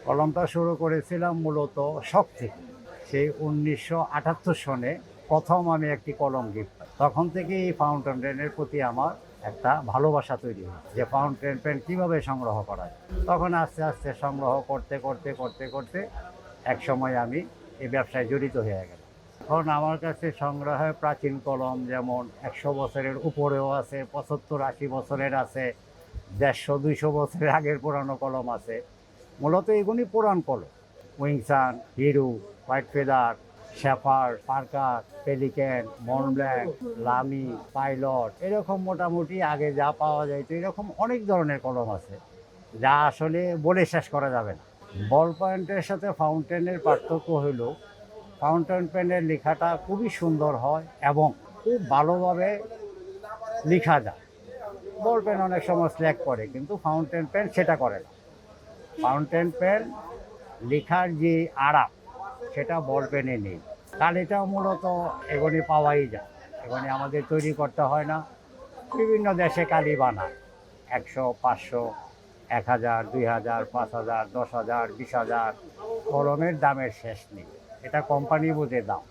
কলমটা শুরু করেছিলাম মূলত শখ থেকে। সেই ১৯৭৮ সনে প্রথম আমি একটি কলম গিফট পাই। তখন থেকে এই ফাউন্টেন পেনের প্রতি আমার একটা ভালোবাসা তৈরি হয় যে ফাউন্টেন পেন কীভাবে সংগ্রহ করা যায়। তখন আস্তে আস্তে সংগ্রহ করতে করতে করতে করতে একসময় আমি এই ব্যবসায় জড়িত হয়ে গেলাম। এখন আমার কাছে সংগ্রহে প্রাচীন কলম যেমন ১০০ বছরের উপরেও আছে, ৭৫-৮০ বছরের আছে, ১৫০-২০০ বছরের আগের পুরানো কলম আছে। মূলত এগুলি পুরান কলম। Wingsung, Hero, White Feather, Sheaffer, Parker, Pelikan, Montblanc, Lamy, Pilot এরকম মোটামুটি আগে যা পাওয়া যাইতো এরকম অনেক ধরনের কলম আছে যা আসলে বলে শেষ করা যাবে না। বল পয়েন্টের সাথে ফাউন্টেনের পার্থক্য হলো ফাউন্টেন পেনের লেখাটা খুবই সুন্দর হয় এবং খুব ভালোভাবে লেখা যায়। বল পেন অনেক সময় স্ল্যাক করে কিন্তু ফাউন্টেন পেন সেটা করে না। ফাউন্টেন পেন লেখার যে আরাম সেটা বল পেনে নেই। কালিটাও মূলত এগুলি পাওয়াই যায়, এগুলি আমাদের তৈরি করতে হয় না। বিভিন্ন দেশে কালি বানায় ১০০, ৫০০, ১,০০০, ২,০০০, ৫,০০০, ১০,০০০, ২০,০০০। কলমের দামের শেষ নেই, এটা কোম্পানি বুঝে দাম।